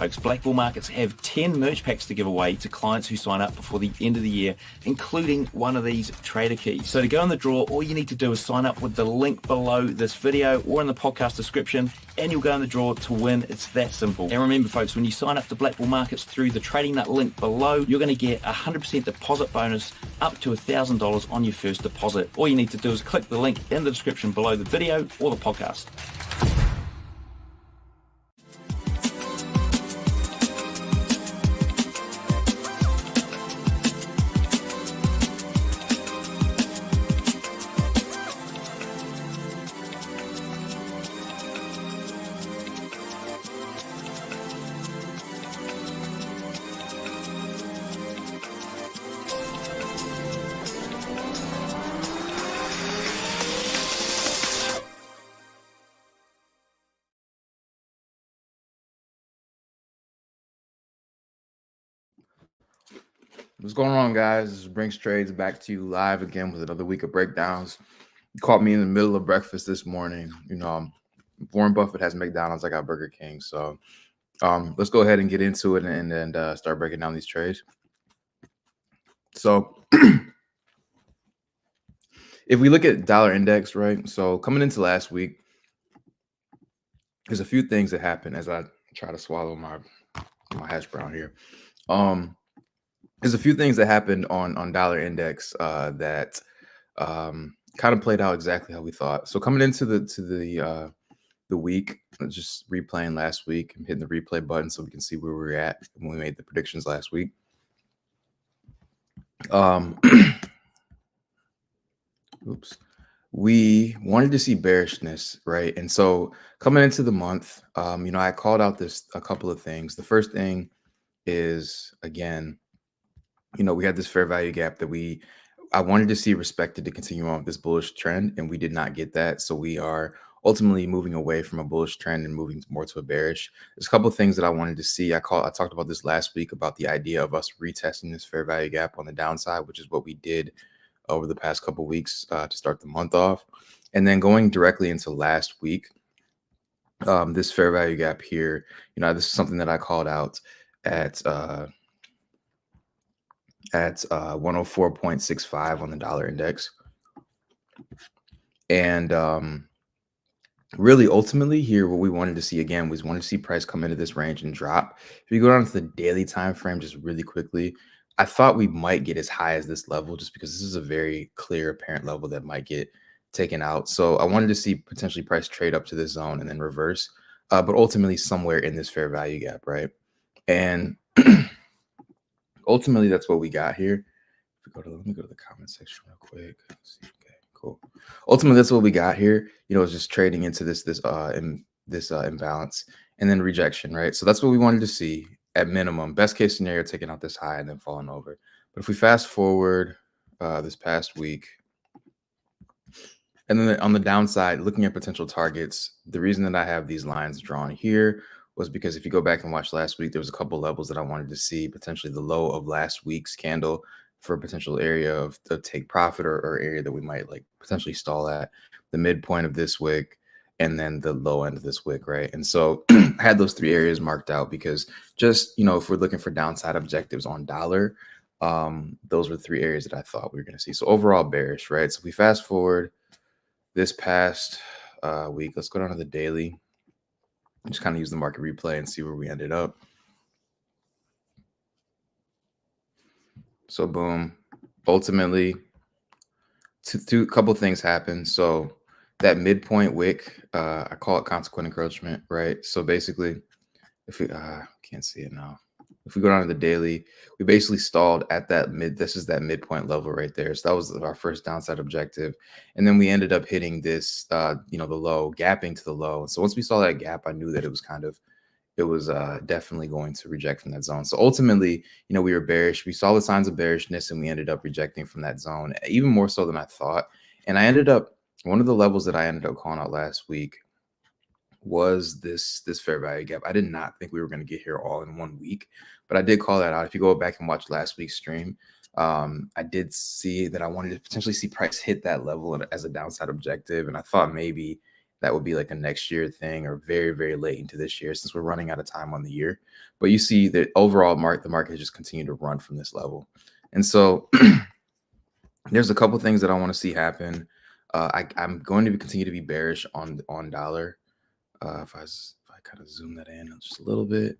folks. Black Bull Markets have 10 merch packs to give away to clients who sign up before the end of the year, including one of these trader keys. So to go in the draw, all you need to do is sign up with the link below this video or in the podcast description, and you'll go in the draw to win. It's that simple. And remember, folks, when you sign up to Black Bull Markets through the Trading Nut link below, you're going to get a 100% deposit bonus up to $1,000 on your first deposit. All you need to do is click the link in the description below the video or the podcast. What's going on, guys? This is Brinks Trades back to you live again with another week of breakdowns. You caught me in the middle of breakfast this morning. You know, Warren Buffett has McDonald's. I got Burger King. So let's go ahead and get into it and start breaking down these trades. So if we look at dollar index, right? So coming into last week, there's a few things that happened as I try to swallow my hash brown here. There's a few things that happened on dollar index that kind of played out exactly how we thought. So coming into the week, just replaying last week, I'm hitting the replay button so we can see where we were at when we made the predictions last week. We wanted to see bearishness, right? And so coming into the month, I called out a couple of things. The first thing is, again, we had this fair value gap that I wanted to see respected to continue on with this bullish trend, and we did not get that. So we are ultimately moving away from a bullish trend and moving more to a bearish. There's a couple of things that I wanted to see. I talked about this last week about the idea of us retesting this fair value gap on the downside, which is what we did over the past couple of weeks to start the month off. And then going directly into last week, this fair value gap here, this is something that I called out at 104.65 on the dollar index. And really, ultimately here, what we wanted to see again was wanted to see price come into this range and drop. If you go down to the daily time frame, just really quickly, I thought we might get as high as this level just because this is a very clear, apparent level that might get taken out. So I wanted to see potentially price trade up to this zone and then reverse, but ultimately somewhere in this fair value gap, right? And ultimately, that's what we got here. Let me go to the comment section real quick. Let's see. Okay, cool. Ultimately, that's what we got here. It's just trading into this imbalance and then rejection, right? So that's what we wanted to see at minimum. Best case scenario, taking out this high and then falling over. But if we fast forward this past week, and then on the downside, looking at potential targets, the reason that I have these lines drawn here was because if you go back and watch last week, there was a couple levels that I wanted to see, potentially the low of last week's candle for a potential area of take profit or area that we might like potentially stall at, the midpoint of this wick, and then the low end of this wick, right? And so I had those three areas marked out because just, if we're looking for downside objectives on dollar, those were three areas that I thought we were going to see. So overall bearish, right? So we fast forward this past week. Let's go down to the daily. Just kind of use the market replay and see where we ended up. So boom, ultimately, a couple things happened. So that midpoint wick, I call it consequent encroachment, right? So basically, if we can't see it now. If we go down to the daily, we basically stalled at this is that midpoint level right there. So that was our first downside objective. And then we ended up hitting this, the low, gapping to the low. So once we saw that gap, I knew that it was definitely going to reject from that zone. So ultimately, we were bearish. We saw the signs of bearishness and we ended up rejecting from that zone, even more so than I thought. And one of the levels that I ended up calling out last week was this fair value gap. I did not think we were going to get here all in 1 week, but I did call that out. If you go back and watch last week's stream, I did see that I wanted to potentially see price hit that level as a downside objective. And I thought maybe that would be like a next year thing or very, very late into this year since we're running out of time on the year. But you see that overall the market has just continued to run from this level. And so there's a couple things that I want to see happen. I'm going to continue to be bearish on dollar. If I kind of zoom that in just a little bit,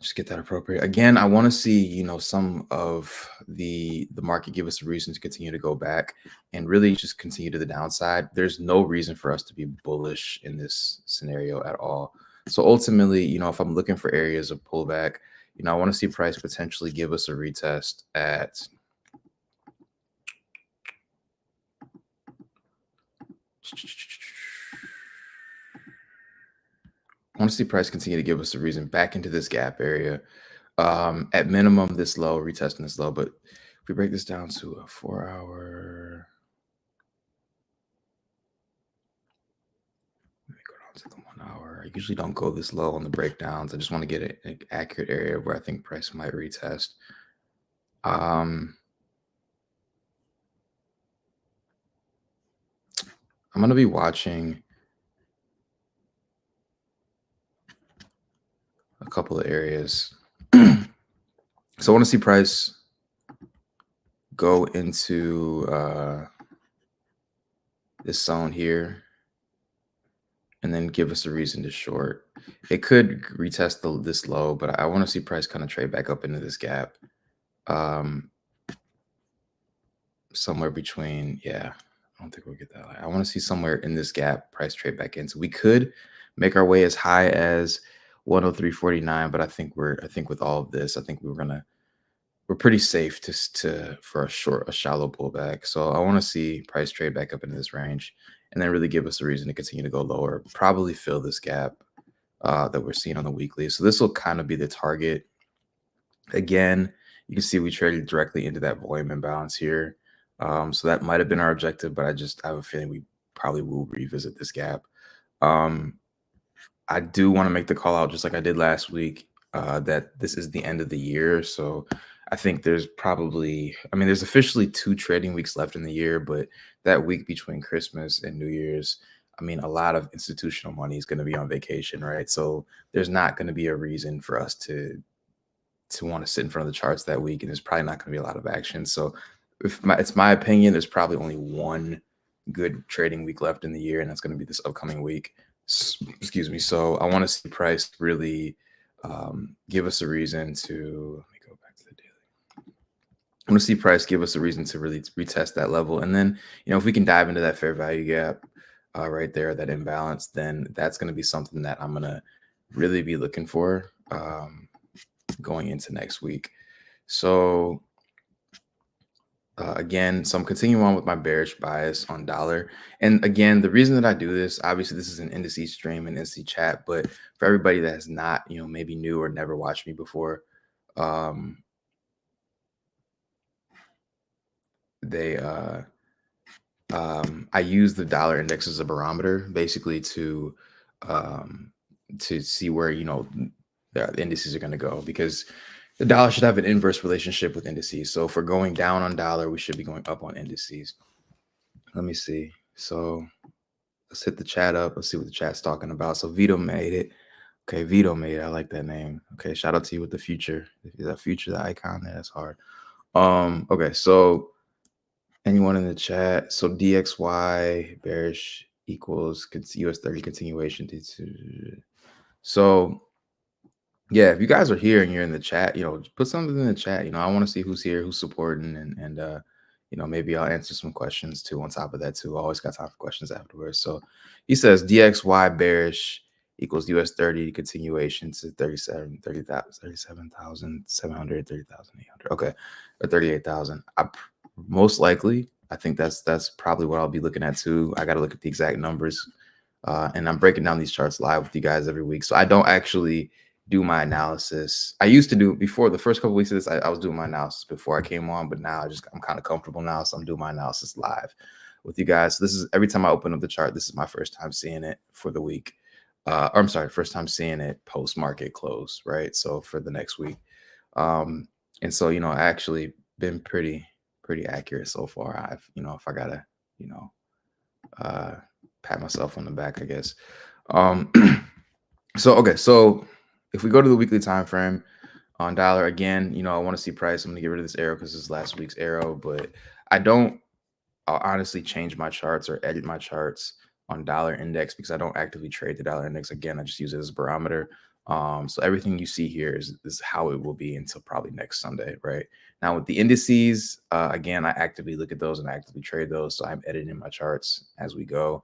just get that appropriate. Again, I want to see, some of the market give us a reason to continue to go back and really just continue to the downside. There's no reason for us to be bullish in this scenario at all. So ultimately, if I'm looking for areas of pullback, I want to see price potentially give us a retest at I want to see price continue to give us a reason back into this gap area. At minimum, this low, retesting this low. But if we break this down to a 4-hour, let me go down to the 1 hour. I usually don't go this low on the breakdowns. I just want to get an accurate area where I think price might retest. I'm going to be watching a couple of areas. So I want to see price go into this zone here and then give us a reason to short. It could retest this low, but I want to see price kind of trade back up into this gap. Somewhere between, I don't think we'll get that high. I want to see somewhere in this gap price trade back in. So we could make our way as high as 103.49, but I think with all of this, I think we're pretty safe for a shallow pullback. So I want to see price trade back up into this range and then really give us a reason to continue to go lower, probably fill this gap that we're seeing on the weekly. So this will kind of be the target. Again, you can see we traded directly into that volume imbalance here. So that might have been our objective, but I have a feeling we probably will revisit this gap. I do want to make the call out, just like I did last week, that this is the end of the year. So I think there's officially 2 trading weeks left in the year, but that week between Christmas and New Year's, a lot of institutional money is going to be on vacation, right? So there's not going to be a reason for us to want to sit in front of the charts that week, and there's probably not going to be a lot of action. So it's my opinion, there's probably only one good trading week left in the year, and that's going to be this upcoming week. Excuse me. So I want to see price really give us a reason to, let me go back to the daily. I want to see price give us a reason to really retest that level. And then, if we can dive into that fair value gap right there, that imbalance, then that's going to be something that I'm going to really be looking for going into next week. So again, so I'm continuing on with my bearish bias on dollar. And again, the reason that I do this, obviously this is an indices stream and indices chat, but for everybody that has not, maybe new or never watched me before, I use the dollar index as a barometer, basically to see where, the indices are going to go, because the dollar should have an inverse relationship with indices. So if we're going down on dollar, we should be going up on indices. Let me see. So let's hit the chat up. Let's see what the chat's talking about. So Vito made it. Okay, Vito made it. I like that name. Okay, shout out to you with the future. Is that future the icon? That's hard. Okay, so anyone in the chat? So DXY bearish equals US30 continuation. So yeah, if you guys are here and you're in the chat, put something in the chat. I want to see who's here, who's supporting, and maybe I'll answer some questions too on top of that too. I always got time for questions afterwards. So he says DXY bearish equals US30 continuation to 37,700, 30,800. Okay, or 38,000. Most likely, I think that's probably what I'll be looking at too. I got to look at the exact numbers, and I'm breaking down these charts live with you guys every week. So I don't actually do my analysis. I used to do before the first couple of weeks of this. I was doing my analysis before I came on, but now I'm kind of comfortable now, so I'm doing my analysis live with you guys. So this is every time I open up the chart. This is my first time seeing it for the week. Or I'm sorry, first time seeing it post market close, right? So for the next week, and so I actually been pretty accurate so far. If I gotta pat myself on the back, I guess. Um, so if we go to the weekly time frame on dollar again, I want to see price. I'm gonna get rid of this arrow because this is last week's arrow, but I'll honestly change my charts or edit my charts on dollar index because I don't actively trade the dollar index. Again, I just use it as a barometer. So everything you see here is how it will be until probably next Sunday, right? Now with the indices, again, I actively look at those and actively trade those. So I'm editing my charts as we go.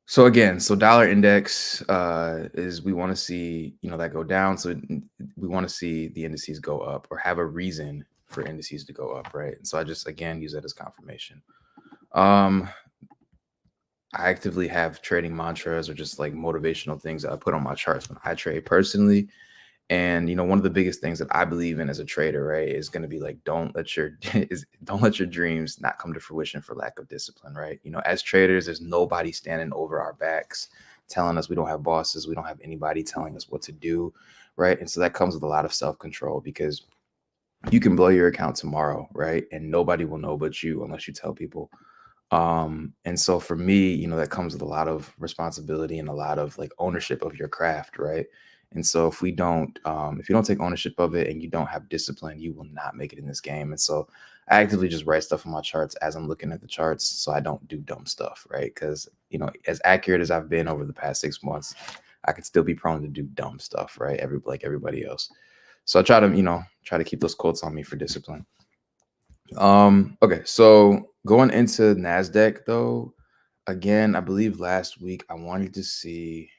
So again, dollar index is we want to see, that go down. So we want to see the indices go up or have a reason for indices to go up, right? And so I just, again, use that as confirmation. I actively have trading mantras or just like motivational things that I put on my charts when I trade personally. And one of the biggest things that I believe in as a trader, right, is going to be like don't let your dreams not come to fruition for lack of discipline, right? As traders, there's nobody standing over our backs telling us we don't have bosses, we don't have anybody telling us what to do, right? And so that comes with a lot of self-control because you can blow your account tomorrow, right? And nobody will know but you unless you tell people. And so for me, that comes with a lot of responsibility and a lot of like ownership of your craft, right? And so if you don't take ownership of it and you don't have discipline, you will not make it in this game. And so I actively just write stuff on my charts as I'm looking at the charts so I don't do dumb stuff, right? Because, as accurate as I've been over the past 6 months, I could still be prone to do dumb stuff, right? Like everybody else. So I try to keep those quotes on me for discipline. Okay, so going into Nasdaq though, again, I believe last week I wanted to see.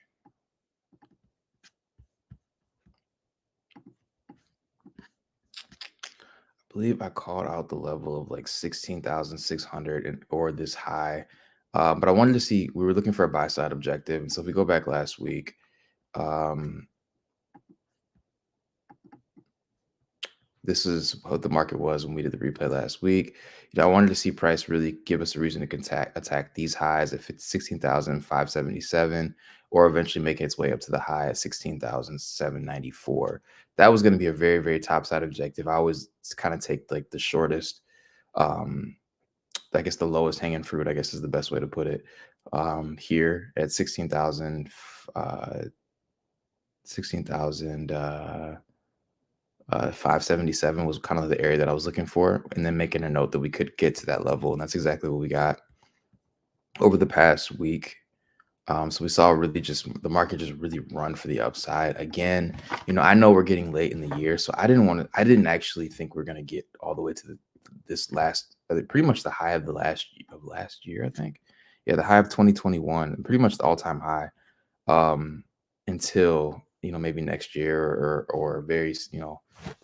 I believe I called out the level of like 16,600 or this high, but I wanted to see. We were looking for a buy side objective, and so if we go back last week, this is what the market was when we did the replay last week. I wanted to see price really give us a reason to attack these highs if it's 16,577 or eventually making its way up to the high at 16,794. That was going to be a very, very top side objective. I always kind of take like the shortest, I guess the lowest hanging fruit, I guess is the best way to put it. Here at 16,000, 577 was kind of the area that I was looking for, and then making a note that we could get to that level. And that's exactly what we got over the past week. So we saw really just the market just really run for the upside again. I know we're getting late in the year, so I didn't actually think we're going to get all the way to this last, pretty much the high of the last year, I think. Yeah, the high of 2021, pretty much the all-time high, until maybe next year or very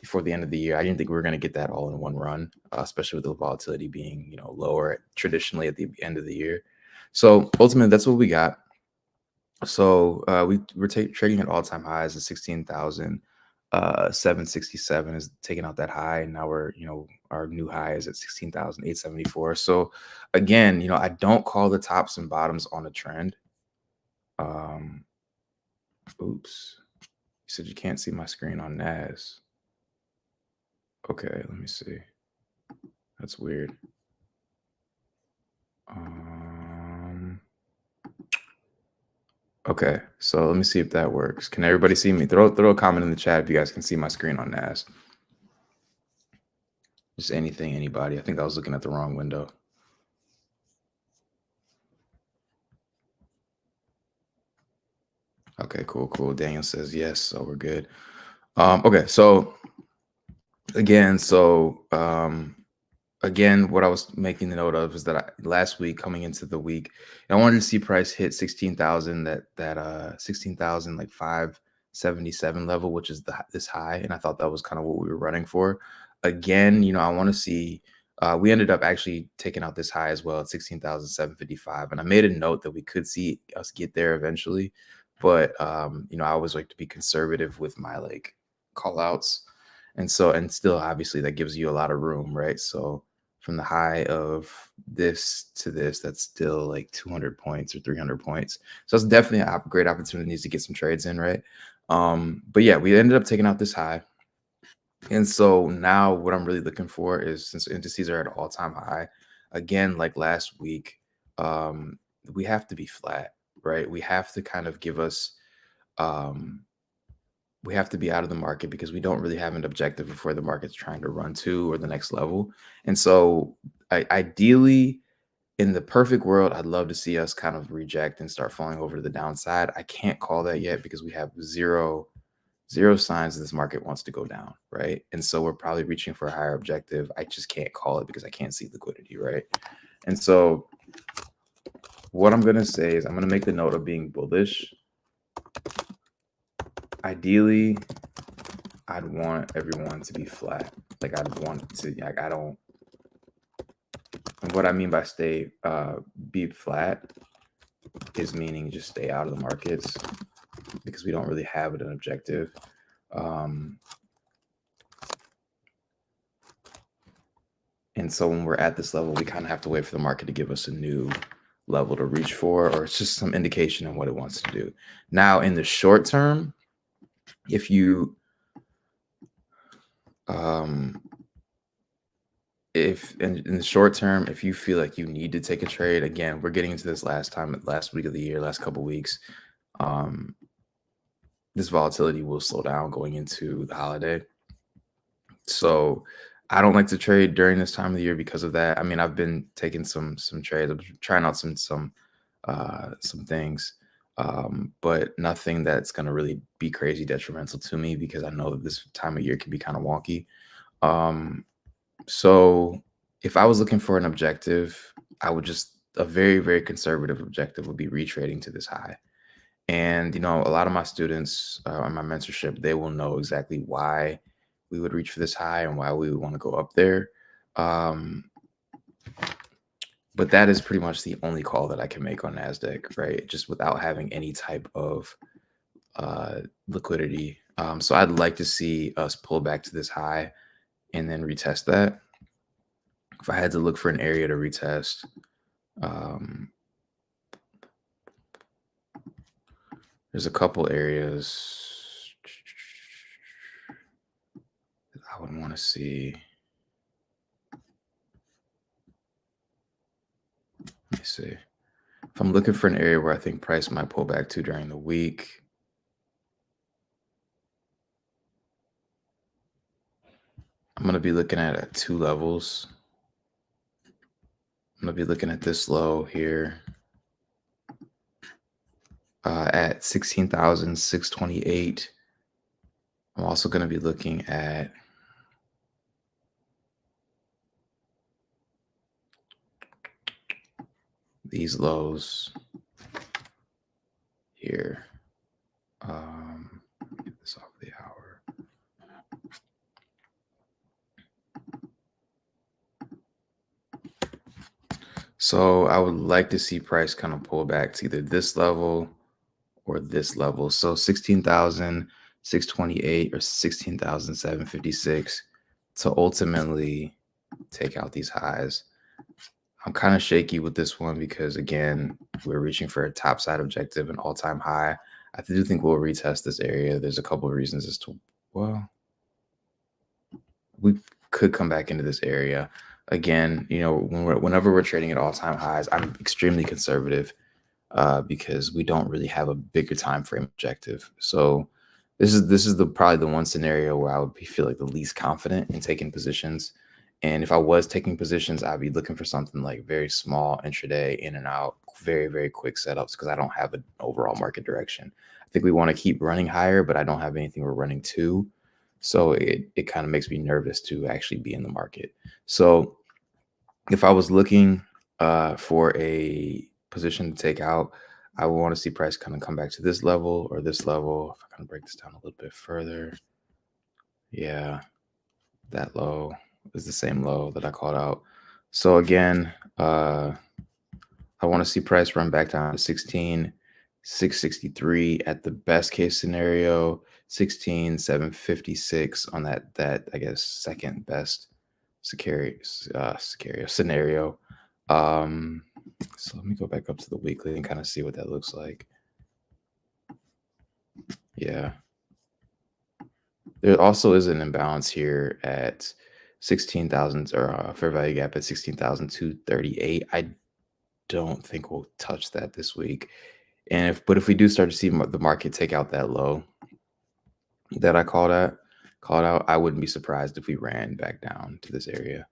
before the end of the year. I didn't think we were going to get that all in one run, especially with the volatility being lower traditionally at the end of the year. So ultimately, that's what we got. So we're trading at all-time highs at 16,767 is taking out that high, and now we're our new high is at 16,874. So again, I don't call the tops and bottoms on a trend. Oops. You said you can't see my screen on NAS. Okay, let me see. That's weird. Okay, so let me see if that works. Can everybody see me? Throw a comment in the chat if you guys can see my screen on NAS. Just anything, anybody. I think I was looking at the wrong window. Okay, cool. Daniel says yes, so we're good. Okay, so again, what I was making the note of is that last week coming into the week, I wanted to see price hit 16,000, that 16,000 like 577 level, which is this high, and I thought that was kind of what we were running for. Again, I want to see. We ended up actually taking out this high as well at 16,755, and I made a note that we could see us get there eventually, but I always like to be conservative with my like call outs, and still obviously that gives you a lot of room, right? So from the high of this to this, that's still like 200 points or 300 points. So it's definitely a great opportunity to get some trades in, right? But yeah, we ended up taking out this high. And so now what I'm really looking for is, since indices are at an all-time high, again, like last week, we have to be flat, right? We have to kind of give us, um, we have to be out of the market because we don't really have an objective of where the market's trying to run to or the next level. And so, ideally, in the perfect world, I'd love to see us kind of reject and start falling over to the downside. I can't call that yet because we have zero signs that this market wants to go down, right? And so we're probably reaching for a higher objective. I just can't call it because I can't see liquidity, right? And so what I'm going to say is I'm going to make the note of being bullish. Ideally, I'd want everyone to be flat. Like I'd want to, like I don't, and what I mean by be flat is meaning just stay out of the markets because we don't really have an objective. And so when we're at this level, we kind of have to wait for the market to give us a new level to reach for, or it's just some indication of what it wants to do. Now, in the short term, if you, if in the short term, if you feel like you need to take a trade, again, we're getting into this last week of the year, last couple of weeks, this volatility will slow down going into the holiday. So I don't like to trade during this time of the year because of that. I mean, I've been taking some trades. I'm trying out some things, but nothing that's going to really be crazy detrimental to me because I know that this time of year can be kind of wonky. So if I was looking for an objective, I would a very, very conservative objective would be retrading to this high. And, a lot of my students on my mentorship, they will know exactly why we would reach for this high and why we would want to go up there. But that is pretty much the only call that I can make on Nasdaq, right? Just without having any type of liquidity. So I'd like to see us pull back to this high and then retest that. If I had to look for an area to retest, there's a couple areas that I would want to see. Let me see. If I'm looking for an area where I think price might pull back to during the week, I'm going to be looking at 2 levels. I'm going to be looking at this low here at 16,628. I'm also going to be looking at these lows here. Get this off the hour. So I would like to see price kind of pull back to either this level or this level. So 16,628 or 16,756 to ultimately take out these highs. I'm kind of shaky with this one because, again, we're reaching for a topside objective, an all-time high. I do think we'll retest this area. There's a couple of reasons as to, well, we could come back into this area. Again, whenever we're trading at all-time highs, I'm extremely conservative because we don't really have a bigger time frame objective. So this is probably the one scenario where I would feel like the least confident in taking positions. And if I was taking positions, I'd be looking for something like very small intraday in and out, very, very quick setups because I don't have an overall market direction. I think we want to keep running higher, but I don't have anything we're running to. So it kind of makes me nervous to actually be in the market. So if I was looking for a position to take out, I would want to see price kind of come back to this level or this level. If I kind of break this down a little bit further. Yeah, that low is the same low that I called out. So again, I want to see price run back down to 16,663 at the best case scenario, 16,756 on that I guess second best scenario. So let me go back up to the weekly and kind of see what that looks like. Yeah. There also is an imbalance here at 16,000 or fair value gap at 16,238. I don't think we'll touch that this week. And if we do start to see the market take out that low that I called out, I wouldn't be surprised if we ran back down to this area.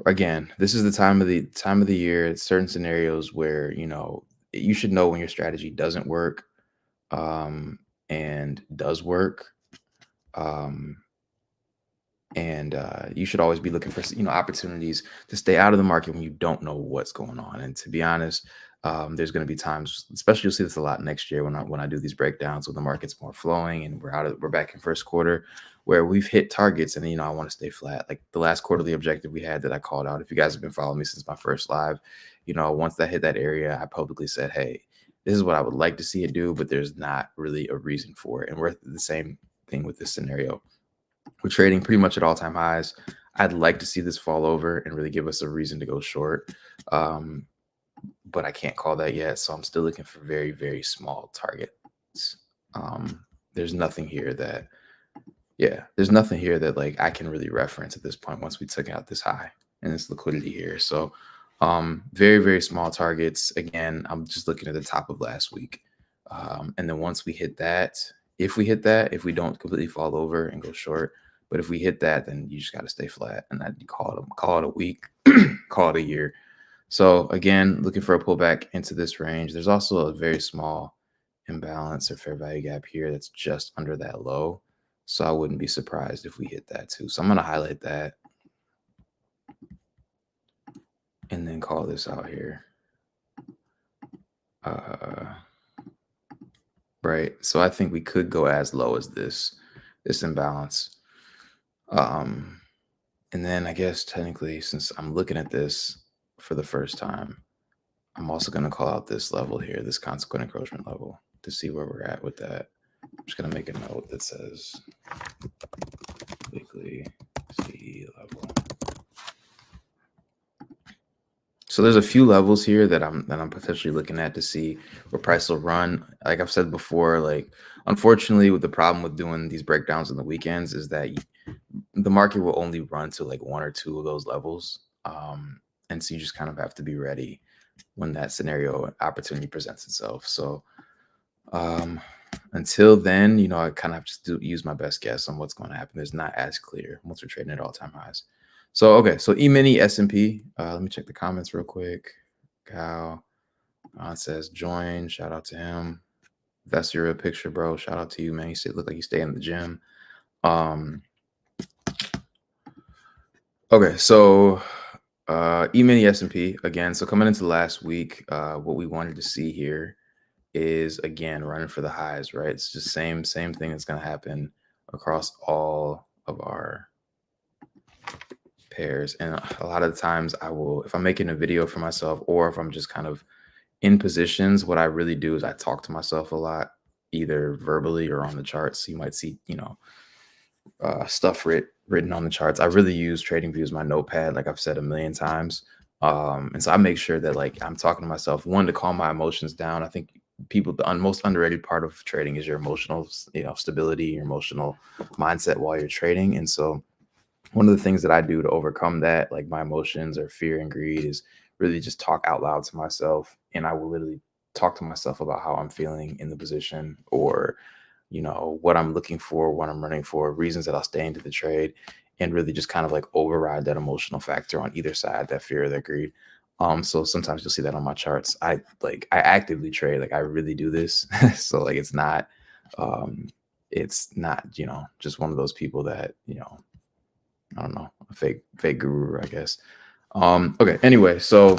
Again, this is the time of the year. It's certain scenarios where, you should know when your strategy doesn't work, and does work. And you should always be looking for, opportunities to stay out of the market when you don't know what's going on. And to be honest, there's going to be times, especially you'll see this a lot next year when I do these breakdowns when the market's more flowing and we're back in first quarter, where we've hit targets and I want to stay flat. Like the last quarterly objective we had that I called out. If you guys have been following me since my first live, once that hit that area, I publicly said, hey, this is what I would like to see it do, but there's not really a reason for it. And we're the same thing with this scenario. We're trading pretty much at all-time highs. I'd like to see this fall over and really give us a reason to go short. But I can't call that yet. So I'm still looking for very, very small targets. There's nothing here that like I can really reference at this point once we took out this high and this liquidity here. So very, very small targets. Again, I'm just looking at the top of last week. And then once we hit that, if we don't completely fall over and go short, but if we hit that, then you just got to stay flat, and that you call it a week, call it a year. So again, looking for a pullback into this range. There's also a very small imbalance or fair value gap here that's just under that low. So I wouldn't be surprised if we hit that too. So I'm going to highlight that and then call this out here. Right. So I think we could go as low as this imbalance. And then I guess technically, since I'm looking at this for the first time, I'm also going to call out this level here, this consequent encroachment level, to see where we're at with that. I'm just going to make a note that says weekly CE level. So there's a few levels here that I'm potentially looking at to see where price will run. Like I've said before, like unfortunately, with the problem with doing these breakdowns on the weekends is that the market will only run to like one or two of those levels, and so you just kind of have to be ready when that scenario opportunity presents itself. So until then, I kind of have to use my best guess on what's going to happen. There's not as clear once we're trading at all-time highs. So, okay, so E-mini S&P. Let me check the comments real quick. Cal says join. Shout out to him. If that's your real picture, bro. Shout out to you, man. You look like you stay in the gym. Okay, so E-mini S&P again. So coming into last week, what we wanted to see here is again running for the highs, right? It's just same thing that's going to happen across all of our pairs. And a lot of the times I will, if I'm making a video for myself or if I'm just kind of in positions, what I really do is I talk to myself a lot, either verbally or on the charts. So you might see, stuff written on the charts. I really use TradingView as my notepad, like I've said a million times. And so I make sure that like I'm talking to myself, one, to calm my emotions down. I think the most underrated part of trading is your emotional, stability, your emotional mindset while you're trading. And so one of the things that I do to overcome that, like my emotions or fear and greed, is really just talk out loud to myself. And I will literally talk to myself about how I'm feeling in the position, or, what I'm looking for, what I'm running for, reasons that I'll stay into the trade, and really just kind of like override that emotional factor on either side, that fear or that greed. So sometimes you'll see that on my charts. I actively trade, like I really do this. So like it's not just one of those people that, I don't know, a fake guru, I guess. Okay. Anyway, so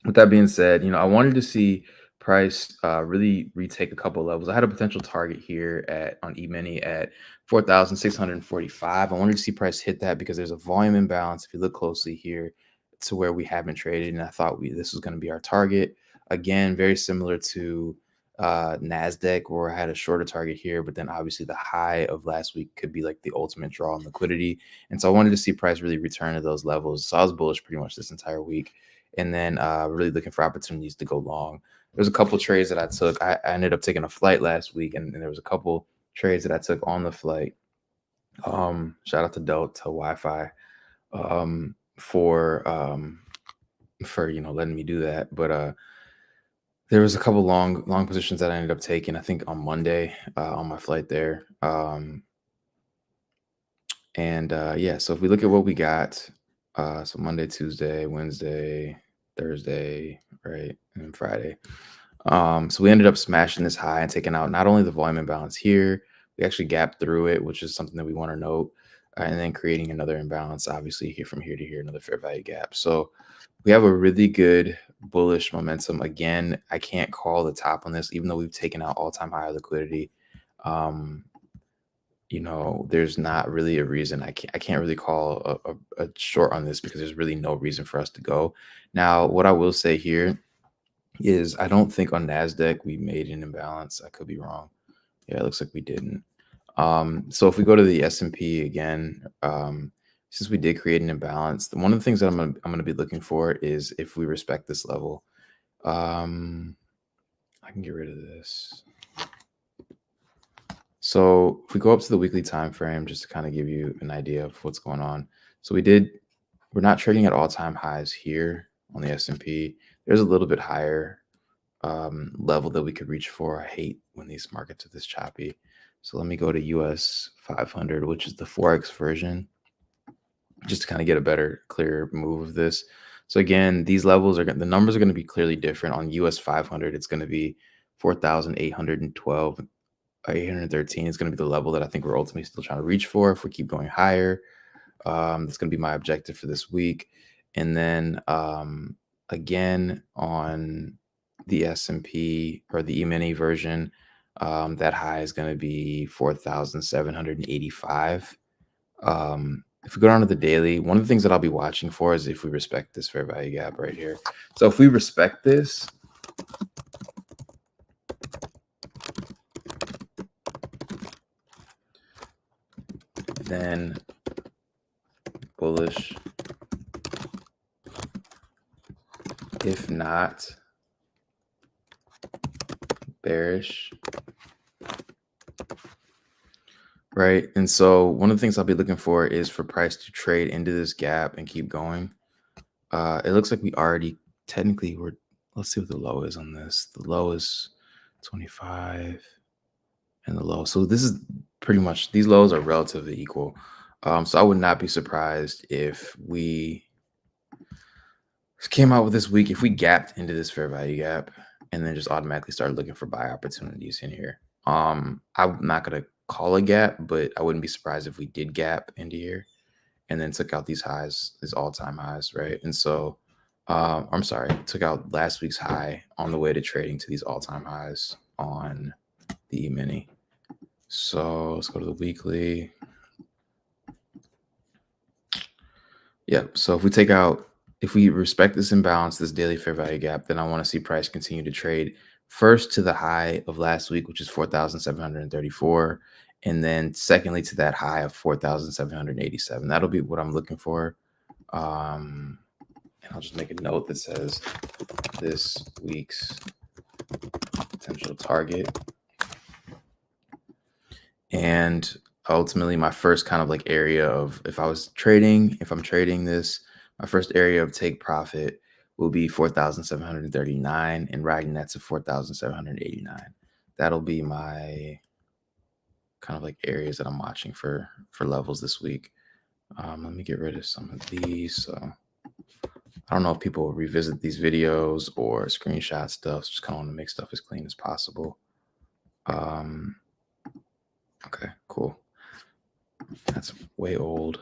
with that being said, I wanted to see price really retake a couple levels. I had a potential target here on E-mini at 4,645. I wanted to see price hit that because there's a volume imbalance. If you look closely here to where we have been traded, and I thought this was going to be our target. Again, very similar to Nasdaq, where I had a shorter target here, but then obviously the high of last week could be like the ultimate draw on liquidity. And so I wanted to see price really return to those levels. So I was bullish pretty much this entire week, and then really looking for opportunities to go long. There's a couple trades that I took. I ended up taking a flight last week, and there was a couple trades that I took on the flight Shout out to Delta Wi-Fi um, for letting me do that. But there was a couple long positions that I ended up taking. I think on Monday on my flight there. Yeah, so if we look at what we got, so Monday, Tuesday, Wednesday, Thursday, right, and Friday. So we ended up smashing this high and taking out not only the volume imbalance here, we actually gapped through it, which is something that we want to note, and then creating another imbalance, obviously here from here to here, another fair value gap. So we have a really good bullish momentum. Again, I can't call the top on this, even though we've taken out all-time high liquidity. There's not really a reason. I can't really call a short on this because there's really no reason for us to go. Now, what I will say here is I don't think on Nasdaq we made an imbalance. I could be wrong. Yeah, it looks like we didn't. So if we go to the S&P again, since we did create an imbalance, one of the things that I'm gonna be looking for is if we respect this level. I can get rid of this. So if we go up to the weekly time frame, just to kind of give you an idea of what's going on. So we're not trading at all-time highs here on the S&P. There's a little bit higher level that we could reach for. I hate when these markets are this choppy. So let me go to US500, which is the Forex version, just to kind of get a better, clearer move of this. So again, these levels the numbers are going to be clearly different. On US500, it's going to be 4,812. 813 is going to be the level that I think we're ultimately still trying to reach for if we keep going higher. That's going to be my objective for this week. And then again, on the S&P or the E-mini version, that high is going to be 4,785. If we go down to the daily, one of the things that I'll be watching for is if we respect this fair value gap right here. So if we respect this, then bullish. If not, bearish. Right. And so one of the things I'll be looking for is for price to trade into this gap and keep going. It looks like we already technically let's see what the low is on this. The low is 25 and the low. So this is pretty much, these lows are relatively equal. So I would not be surprised if we came out with this week, if we gapped into this fair value gap and then just automatically started looking for buy opportunities in here. I'm not going to call a gap, but I wouldn't be surprised if we did gap into here and then took out these highs, these all-time highs, right? And so, I'm sorry, took out last week's high on the way to trading to these all-time highs on the E-mini. So let's go to the weekly. Yeah, so if we respect this imbalance, this daily fair value gap, then I want to see price continue to trade first to the high of last week, which is 4,734. And then secondly, to that high of 4,787. That'll be what I'm looking for. And I'll just make a note that says this week's potential target. And ultimately my first kind of like area of, if I'm trading this, my first area of take profit will be 4,739 and riding that to 4,789. That'll be my kind of like areas that I'm watching for levels this week. Let me get rid of some of these. So I don't know if people revisit these videos or screenshot stuff. Just kind of want to make stuff as clean as possible. Okay, cool. That's way old.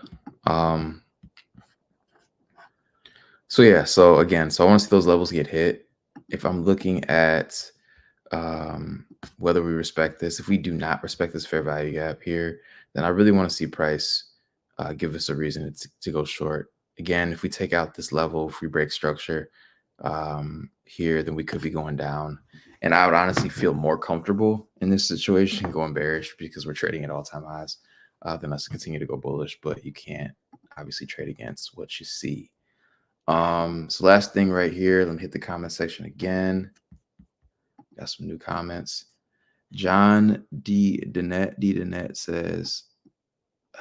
So yeah, so again, so I want to see those levels get hit. If I'm looking at whether we respect this, if we do not respect this fair value gap here, then I really want to see price give us a reason to go short. Again, if we take out this level, if we break structure here, then we could be going down. And I would honestly feel more comfortable in this situation going bearish because we're trading at all-time highs than us to continue to go bullish. But you can't obviously trade against what you see. So last thing right here, let me hit the comment section again. Got some new comments. John D. Danette says,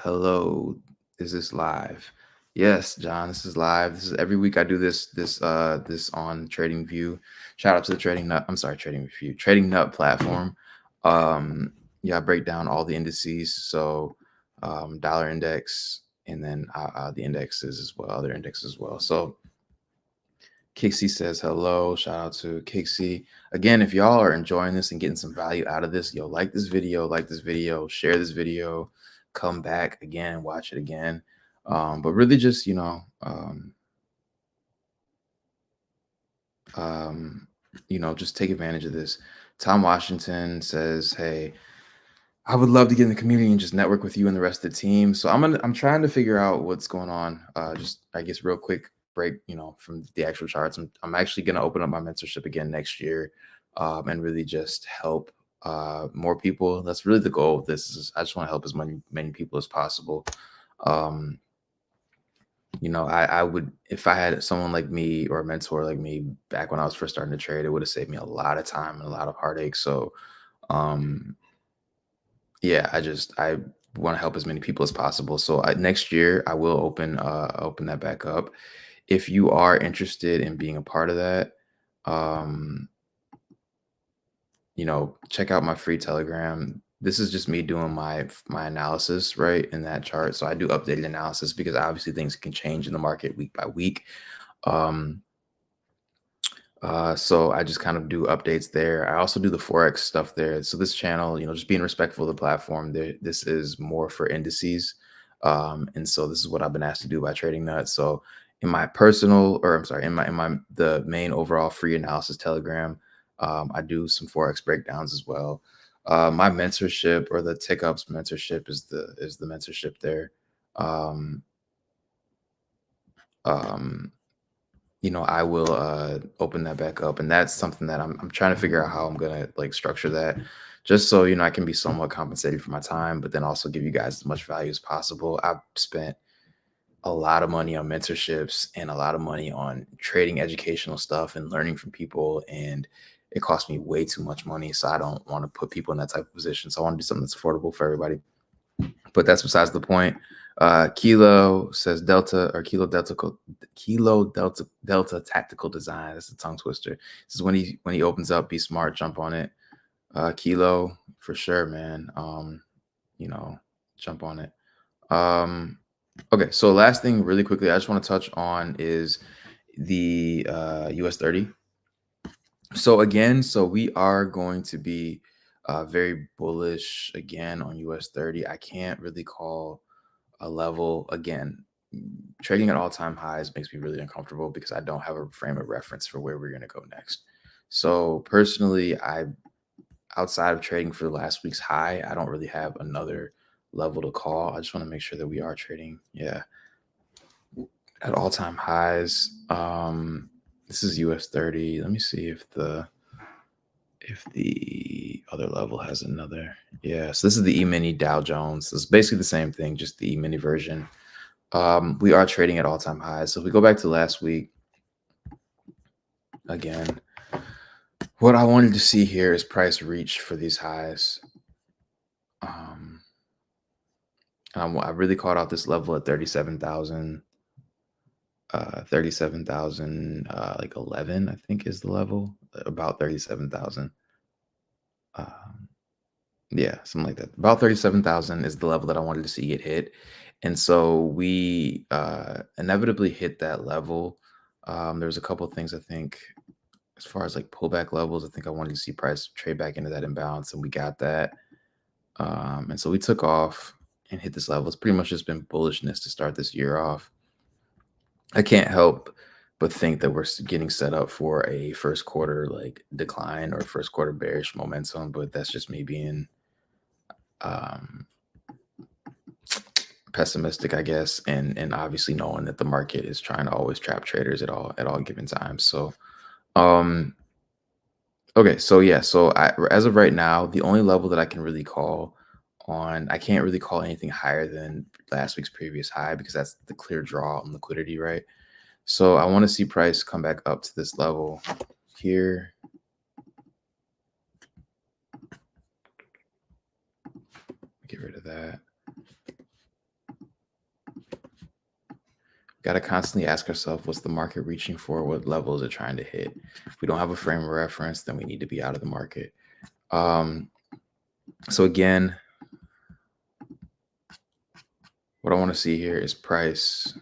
Hello, is this live? Yes, John, this is live. This is every week I do this on Trading View. Shout out to the Trading Nut. I'm sorry, Trading View, Trading Nut platform. Yeah, I break down all the indices. So dollar index, and then the indexes as well, other indexes as well. So Kixie says hello. Shout out to Kixie. Again, if y'all are enjoying this and getting some value out of this, like this video, share this video, come back again and watch it again. But really just, just take advantage of this. Tom Washington says, hey, I would love to get in the community and just network with you and the rest of the team. So I'm trying to figure out what's going on. Just I guess real quick break, from the actual charts. I'm actually gonna open up my mentorship again next year, and really just help more people. That's really the goal of this. I just want to help as many people as possible. Um, I would, if I had someone like me or a mentor like me back when I was first starting to trade, it would have saved me a lot of time and a lot of heartache. So um yeah, I want to help as many people as possible. So next year I will open that back up. If you are interested in being a part of that, um, check out my free Telegram. This is just me doing my analysis right in that chart. So I do updated analysis because obviously things can change in the market week by week. Um, so I just kind of do updates there. I also do the Forex stuff there. So this channel, just being respectful of the platform, this is more for indices. And so this is what I've been asked to do by Trading Nuts. So in my personal, or I'm sorry, in my the main overall free analysis Telegram, I do some Forex breakdowns as well. My mentorship, or the Tick Ups mentorship, is the mentorship there. Um, um, I will open that back up, and that's something that I'm trying to figure out how I'm gonna like structure that, just so I can be somewhat compensated for my time, but then also give you guys as much value as possible. I've spent a lot of money on mentorships and a lot of money on trading educational stuff and learning from people, and it cost me way too much money. So I don't want to put people in that type of position. So I want to do something that's affordable for everybody. But that's besides the point. Kilo says Delta, or Kilo Delta tactical design. That's a tongue twister. This is when he opens up, be smart, jump on it. Kilo for sure, man. Jump on it. Okay, so last thing really quickly I just want to touch on is the US30. So again, we are going to be very bullish again on US30. I can't really call a level again. Trading at all-time highs makes me really uncomfortable because I don't have a frame of reference for where we're going to go next. So personally, outside of trading for last week's high, I don't really have another level to call. I just want to make sure that we are trading, at all-time highs. This is US30. Let me see if the other level has another. Yeah, so this is the E-mini Dow Jones. It's basically the same thing, just the E-mini version. We are trading at all-time highs. So if we go back to last week, again, what I wanted to see here is price reach for these highs. I really caught out this level at 37,000. 37,000, like 11, I think is the level, about 37,000. Yeah, something like that. About 37,000 is the level that I wanted to see get hit. And so we inevitably hit that level. There's a couple of things I think as far as like pullback levels. I think I wanted to see price trade back into that imbalance, and we got that. And so we took off and hit this level. It's pretty much just been bullishness to start this year off. I can't help but think that we're getting set up for a first quarter like decline or first quarter bearish momentum, but that's just me being um, pessimistic, I guess, and obviously knowing that the market is trying to always trap traders at all given times. So, okay, so yeah, so as of right now, the only level that I can really call on, I can't really call anything higher than last week's previous high because that's the clear draw on liquidity, right? So I want to see price come back up to this level here. Get rid of that. got to constantly ask ourselves, what's the market reaching for? What level is it trying to hit? If we don't have a frame of reference, then we need to be out of the market. So again, what I want to see here is price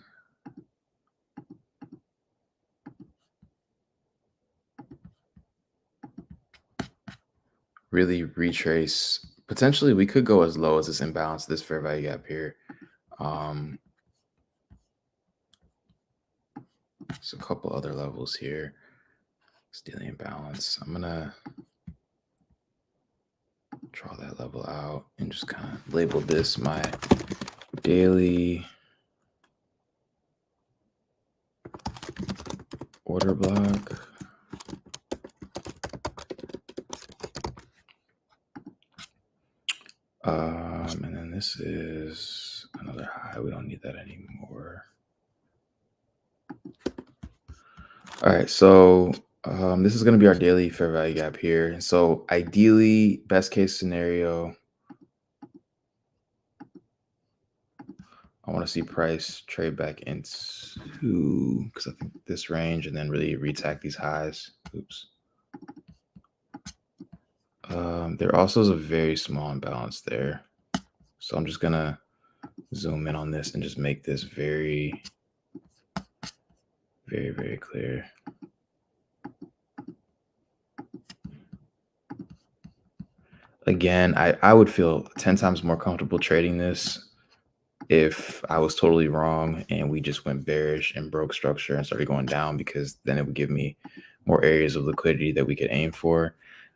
really retrace. Potentially, we could go as low as this imbalance, this fair value gap here. There's a couple other levels here. It's daily imbalance. I'm gonna draw that level out and just kind of label this my daily order block. And then this is another high. We don't need that anymore. All right, so this is going to be our daily fair value gap here. And so ideally, best case scenario, I want to see price trade back into, because I think this range, and then really retack these highs. Oops. There also is a very small imbalance there. So I'm just going to zoom in on this and just make this very, very, very clear. Again, I would feel 10 times more comfortable trading this if I was totally wrong and we just went bearish and broke structure and started going down, because then it would give me more areas of liquidity that we could aim for.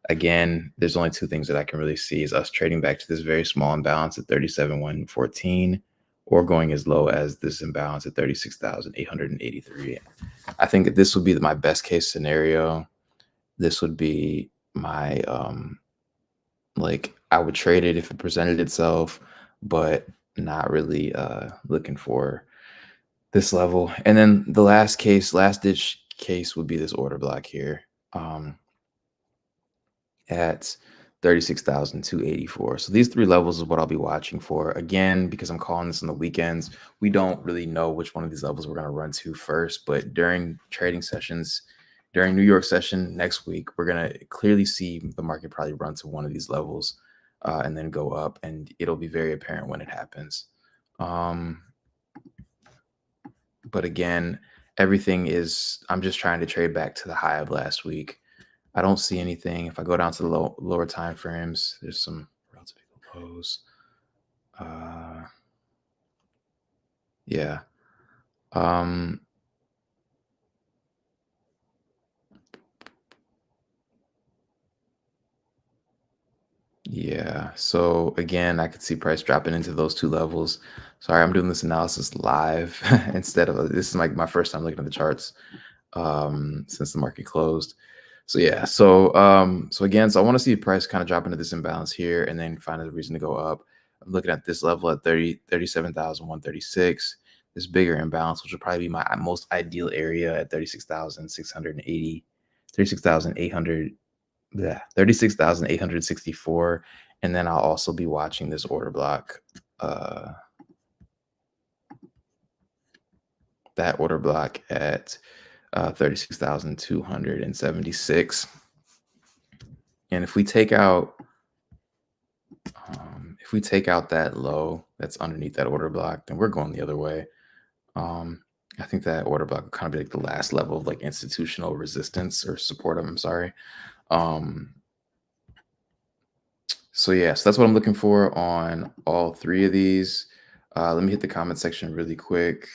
Again, there's only two things that I can really see is us trading back to this very small imbalance at 37,114 or going as low as this imbalance at 36,883. I think that this would be my best case scenario. This would be my like I would trade it if it presented itself, but not really looking for this level. And then the last ditch case would be this order block here at 36,284. So these three levels is what I'll be watching for. Again, because I'm calling this on the weekends, we don't really know which one of these levels we're going to run to first, but during trading sessions, during New York session next week, we're going to clearly see the market probably run to one of these levels and then go up, and it'll be very apparent when it happens. But again, everything is, I'm just trying to trade back to the high of last week. I don't see anything. If I go down to the lower time frames, there's some relatively lows. Yeah. Yeah. So again, I could see price dropping into those two levels. Sorry, I'm doing this analysis live instead of this is like my first time looking at the charts since the market closed. So yeah, so again, so I want to see price kind of drop into this imbalance here and then find a reason to go up. I'm looking at this level at 37,136. This bigger imbalance, which will probably be my most ideal area at 36,680, 36,800, 36,864. And then I'll also be watching this order block. That order block at 36,276. And if we take out that low that's underneath that order block, then we're going the other way. I think that order block would kind of be like the last level of like institutional resistance or support. I'm sorry. So yeah, so that's what I'm looking for on all three of these. Let me hit the comment section really quick.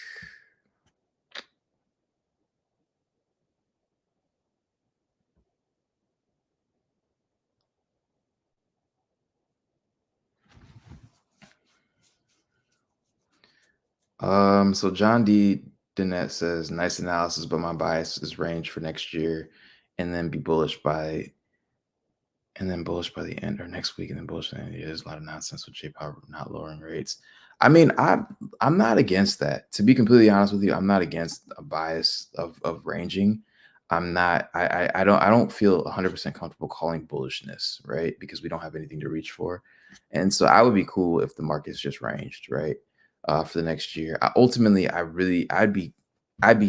So John D. Dennett says, nice analysis, but my bias is range for next year and then be bullish by the end or next week and then bullish. And there's a lot of nonsense with J Power not lowering rates. I mean, I'm not against that. To be completely honest with you, I'm not against a bias of ranging. I'm not, I don't feel 100% comfortable calling bullishness, right? Because we don't have anything to reach for. And so I would be cool if the market's just ranged, right? for the next year. Ultimately, I'd be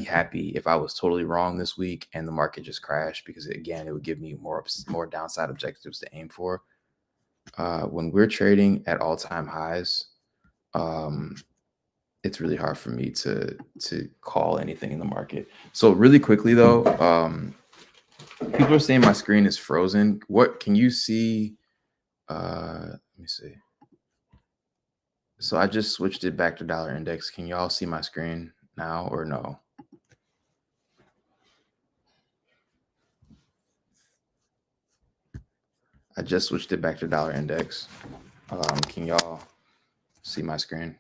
happy if I was totally wrong this week and the market just crashed, because again, it would give me more downside objectives to aim for. When we're trading at all-time highs, it's really hard for me to call anything in the market. So really quickly though, people are saying my screen is frozen. What can you see? Let me see. So I just switched it back to dollar index. Can y'all see my screen now or no? I just switched it back to dollar index. Can y'all see my screen?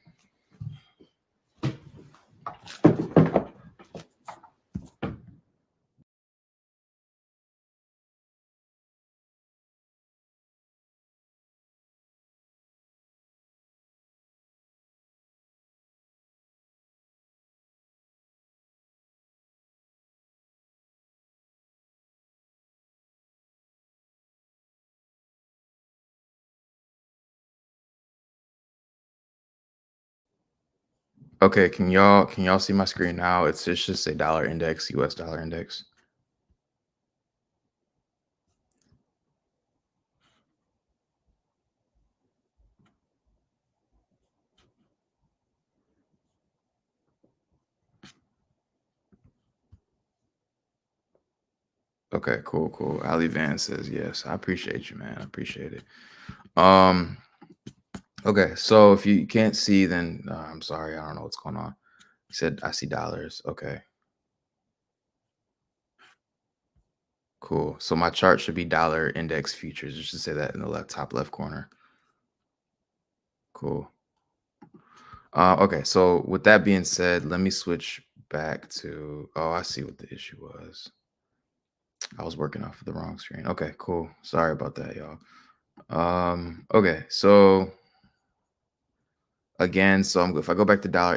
Okay, can y'all see my screen now? It's just say dollar index, US dollar index. Okay, cool. Ali Van says yes. I appreciate you, man. I appreciate it. Okay, so if you can't see, then I'm sorry. I don't know what's going on. He said I see dollars. Okay, cool. So my chart should be dollar index futures. You should say that in the top left corner. Cool. Okay, so with that being said, let me switch back to. Oh, I see what the issue was. I was working off of the wrong screen. Okay, cool. Sorry about that, y'all. Okay, so again, if I go back to Dow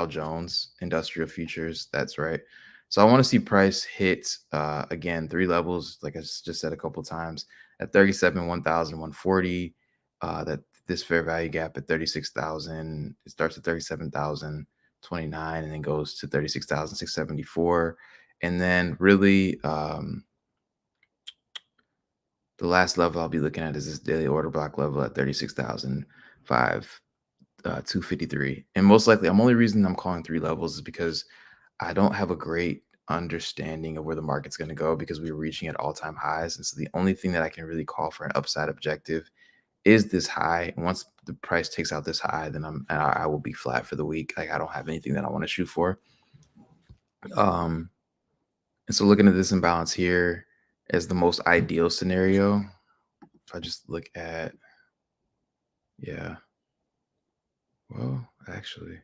Jones Industrial Futures, that's right. So I want to see price hit again 3 levels, like I just said a couple times, at 37,140. That this fair value gap at 36,000. It starts at 37,029 and then goes to 36,674, and then really the last level I'll be looking at is this daily order block level at 253. And most likely, only reason I'm calling 3 levels is because I don't have a great understanding of where the market's going to go, because we were reaching at all-time highs. And so the only thing that I can really call for an upside objective is this high. And once the price takes out this high, then I will be flat for the week. Like, I don't have anything that I want to shoot for. And so looking at this imbalance here as the most ideal scenario, if I just look at, yeah, well, actually,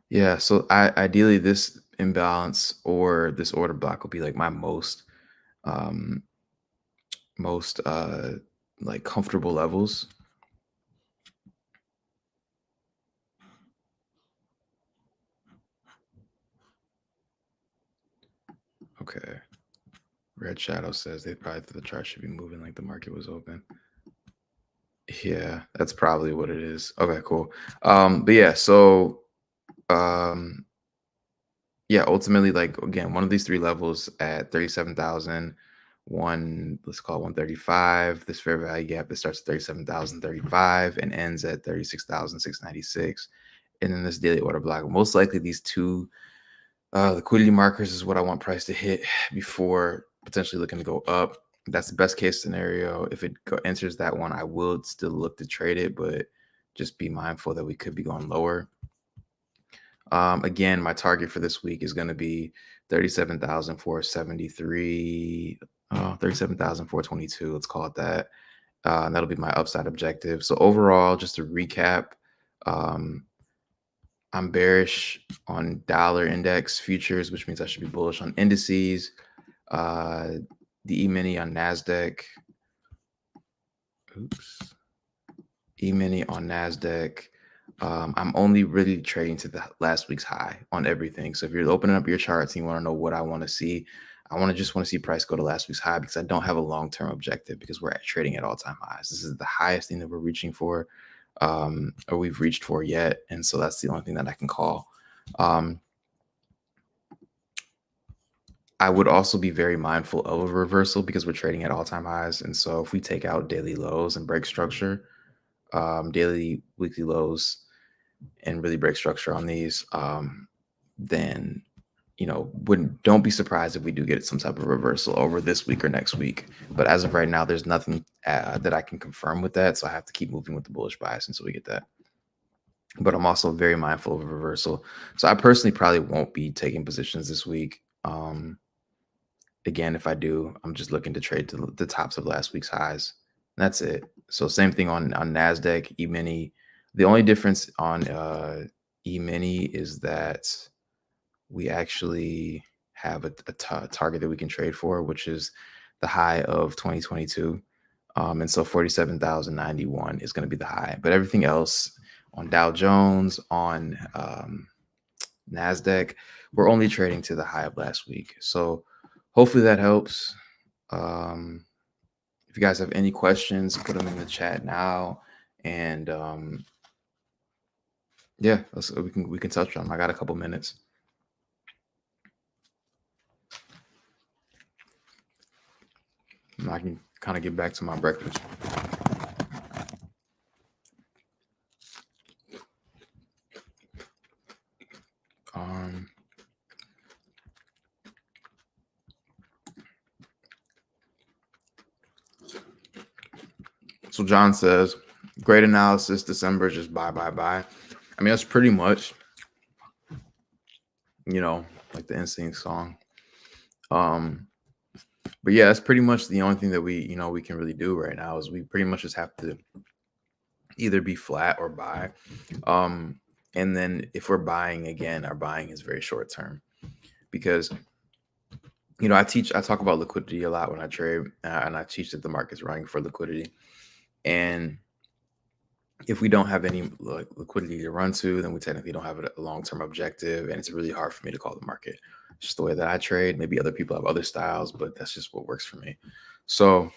yeah. So ideally this imbalance or this order block will be like my um, most like comfortable levels. Okay. Red Shadow says they probably thought the chart should be moving like the market was open. Yeah, that's probably what it is. Okay, cool. But yeah, so yeah, ultimately, like again, one of these 3 levels at 37,000, let's call it 135. This fair value gap that starts at 37,035 and ends at 36,696. And then this daily order block. Most likely these two liquidity markers is what I want price to hit before potentially looking to go up. That's the best case scenario. If it enters that one, I will still look to trade it, but just be mindful that we could be going lower. Again, my target for this week is going to be 37,473, 37,422. Let's call it that. And that'll be my upside objective. So overall, just to recap, I'm bearish on dollar index futures, which means I should be bullish on indices. The E-mini on Nasdaq. Oops. E-mini on Nasdaq. I'm only really trading to the last week's high on everything. So if you're opening up your charts and you want to know what I want to see, I want to see price go to last week's high because I don't have a long-term objective because we're trading at all-time highs. This is the highest thing that we're reaching for, or we've reached for yet. And so that's the only thing that I can call. I would also be very mindful of a reversal because we're trading at all-time highs. And so if we take out daily lows and break structure, daily, weekly lows, and really break structure on these, then, don't be surprised if we do get some type of reversal over this week or next week. But as of right now, there's nothing that I can confirm with that. So I have to keep moving with the bullish bias until we get that. But I'm also very mindful of a reversal. So I personally probably won't be taking positions this week. Again, if I do, I'm just looking to trade to the tops of last week's highs. That's it. So same thing on Nasdaq, E-mini. The only difference on E-mini is that we actually have a target that we can trade for, which is the high of 2022. And so 47,091 is going to be the high. But everything else on Dow Jones, on Nasdaq, we're only trading to the high of last week. So hopefully that helps. If you guys have any questions, put them in the chat now. And yeah, we can touch on them. I got a couple minutes. And I can kind of get back to my breakfast. So John says, great analysis. December, just buy. I mean, that's pretty much, like the NSYNC song. But yeah, that's pretty much the only thing that we can really do right now is we pretty much just have to either be flat or buy. And then if we're buying, again, our buying is very short term because, I talk about liquidity a lot when I trade, and I teach that the market's running for liquidity. And if we don't have any liquidity to run to, then we technically don't have a long-term objective, and it's really hard for me to call the market. It's just the way that I trade. Maybe other people have other styles, but that's just what works for me. So,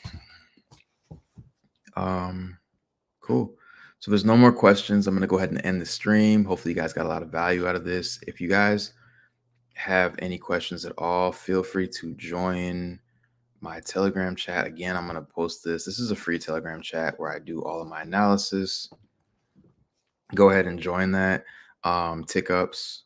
cool. So there's no more questions. I'm going to go ahead and end the stream. Hopefully you guys got a lot of value out of this. If you guys have any questions at all, feel free to join my Telegram chat. Again, I'm going to post this. This is a free Telegram chat where I do all of my analysis. Go ahead and join that. Tick ups.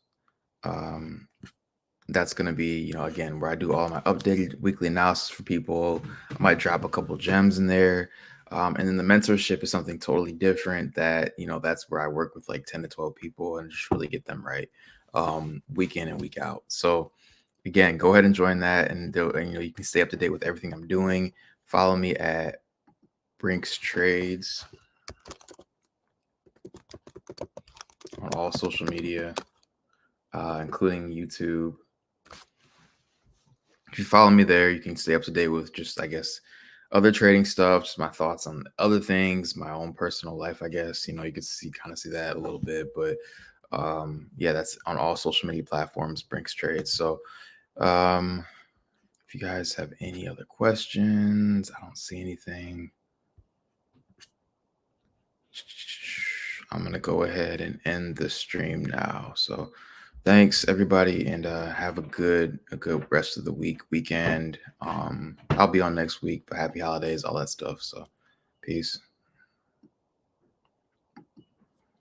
That's going to be, again, where I do all my updated weekly analysis for people. I might drop a couple gems in there. And then the mentorship is something totally different that, that's where I work with like 10 to 12 people and just really get them right week in and week out. So again, go ahead and join that. And you can stay up to date with everything I'm doing. Follow me at Brinks Trades on all social media, including YouTube. If you follow me there, you can stay up to date with just, I guess, other trading stuff, just my thoughts on other things, my own personal life, I guess. You could kind of see that a little bit. But yeah, that's on all social media platforms, Brinks Trades. So if you guys have any other questions, I don't see anything. I'm going to go ahead and end the stream now. So thanks everybody, and have a good rest of the weekend. I'll be on next week, but happy holidays, all that stuff. So peace.